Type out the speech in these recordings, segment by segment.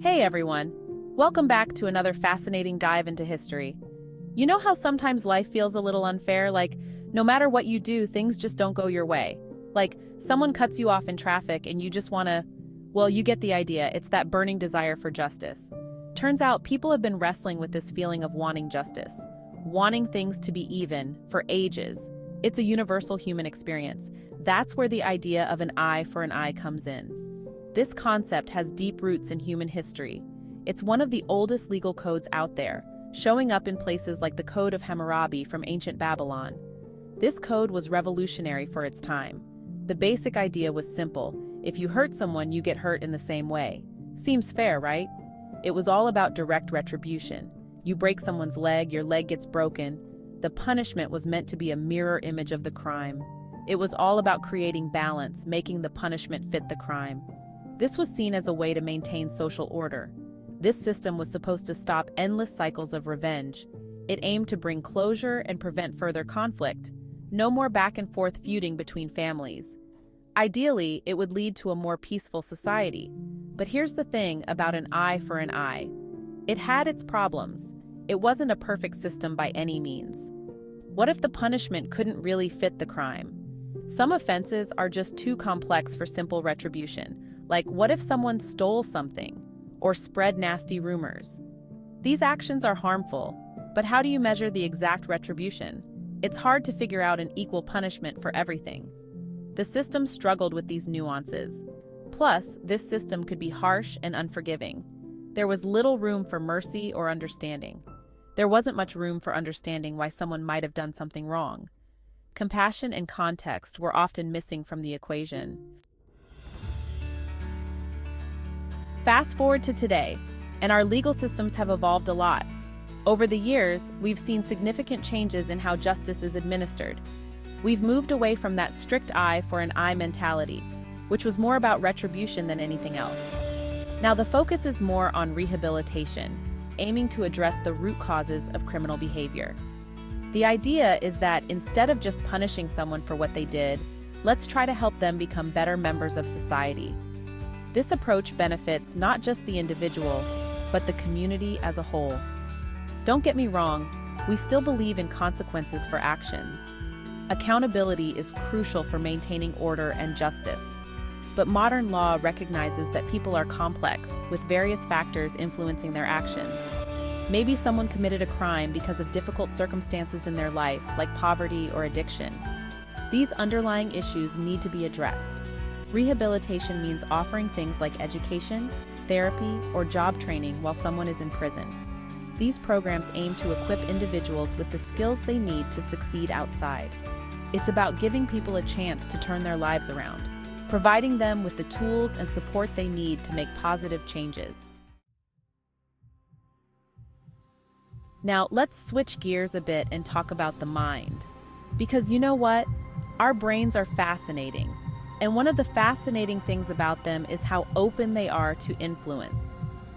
Hey everyone! Welcome back to another fascinating dive into history. You know how sometimes life feels a little unfair, like no matter what you do, things just don't go your way. Like someone cuts you off in traffic and you just well, you get the idea, it's that burning desire for justice. Turns out people have been wrestling with this feeling of wanting justice, wanting things to be even, for ages. It's a universal human experience. That's where the idea of an eye for an eye comes in. This concept has deep roots in human history. It's one of the oldest legal codes out there, showing up in places like the Code of Hammurabi from ancient Babylon. This code was revolutionary for its time. The basic idea was simple: if you hurt someone, you get hurt in the same way. Seems fair, right? It was all about direct retribution. You break someone's leg, your leg gets broken. The punishment was meant to be a mirror image of the crime. It was all about creating balance, making the punishment fit the crime. This was seen as a way to maintain social order. This system was supposed to stop endless cycles of revenge. It aimed to bring closure and prevent further conflict. No more back-and-forth feuding between families. Ideally, it would lead to a more peaceful society. But here's the thing about an eye for an eye. It had its problems. It wasn't a perfect system by any means. What if the punishment couldn't really fit the crime? Some offenses are just too complex for simple retribution. Like, what if someone stole something or spread nasty rumors? These actions are harmful, but how do you measure the exact retribution? It's hard to figure out an equal punishment for everything. The system struggled with these nuances. Plus, this system could be harsh and unforgiving. There was little room for mercy or understanding. There wasn't much room for understanding why someone might have done something wrong. Compassion and context were often missing from the equation. Fast forward to today, and our legal systems have evolved a lot. Over the years, we've seen significant changes in how justice is administered. We've moved away from that strict eye for an eye mentality, which was more about retribution than anything else. Now the focus is more on rehabilitation, aiming to address the root causes of criminal behavior. The idea is that instead of just punishing someone for what they did, let's try to help them become better members of society. This approach benefits not just the individual, but the community as a whole. Don't get me wrong, we still believe in consequences for actions. Accountability is crucial for maintaining order and justice. But modern law recognizes that people are complex, with various factors influencing their actions. Maybe someone committed a crime because of difficult circumstances in their life, like poverty or addiction. These underlying issues need to be addressed. Rehabilitation means offering things like education, therapy, or job training while someone is in prison. These programs aim to equip individuals with the skills they need to succeed outside. It's about giving people a chance to turn their lives around, providing them with the tools and support they need to make positive changes. Now, let's switch gears a bit and talk about the mind. Because you know what? Our brains are fascinating. And one of the fascinating things about them is how open they are to influence.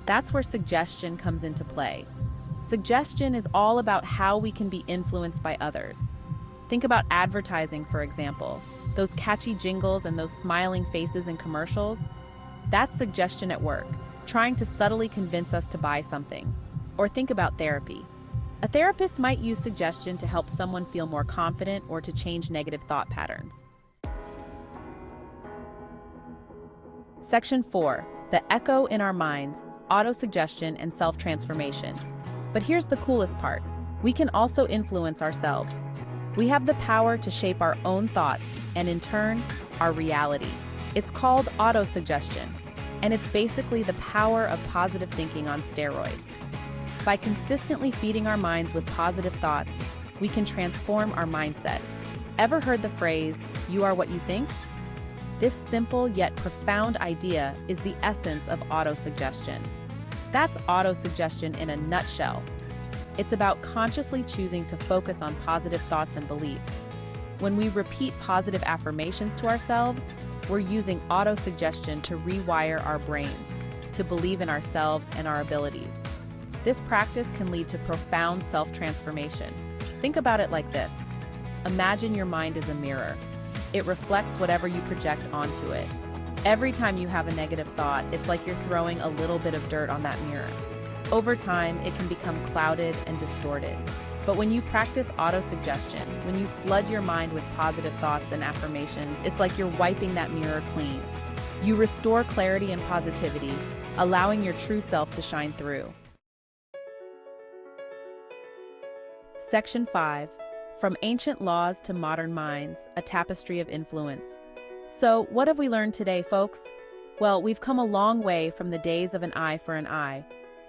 That's where suggestion comes into play. Suggestion is all about how we can be influenced by others. Think about advertising, for example. Those catchy jingles and those smiling faces in commercials. That's suggestion at work, trying to subtly convince us to buy something. Or think about therapy. A therapist might use suggestion to help someone feel more confident or to change negative thought patterns. Section 4. The echo in our minds, autosuggestion and self-transformation. But here's the coolest part. We can also influence ourselves. We have the power to shape our own thoughts and, in turn, our reality. It's called autosuggestion, and it's basically the power of positive thinking on steroids. By consistently feeding our minds with positive thoughts, we can transform our mindset. Ever heard the phrase, "You are what you think"? This simple yet profound idea is the essence of autosuggestion. That's autosuggestion in a nutshell. It's about consciously choosing to focus on positive thoughts and beliefs. When we repeat positive affirmations to ourselves, we're using autosuggestion to rewire our brains, to believe in ourselves and our abilities. This practice can lead to profound self-transformation. Think about it like this. Imagine your mind is a mirror. It reflects whatever you project onto it. Every time you have a negative thought, it's like you're throwing a little bit of dirt on that mirror. Over time, it can become clouded and distorted. But when you practice autosuggestion, when you flood your mind with positive thoughts and affirmations, it's like you're wiping that mirror clean. You restore clarity and positivity, allowing your true self to shine through. Section 5. From Ancient Laws to Modern Minds, a Tapestry of Influence. So, what have we learned today, folks? Well, we've come a long way from the days of an eye for an eye.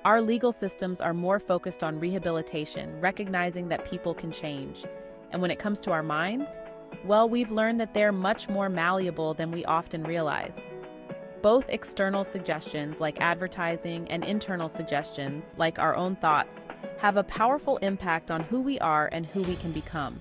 Our legal systems are more focused on rehabilitation, recognizing that people can change. And when it comes to our minds, well, we've learned that they're much more malleable than we often realize. Both external suggestions, like advertising, and internal suggestions, like our own thoughts, have a powerful impact on who we are and who we can become.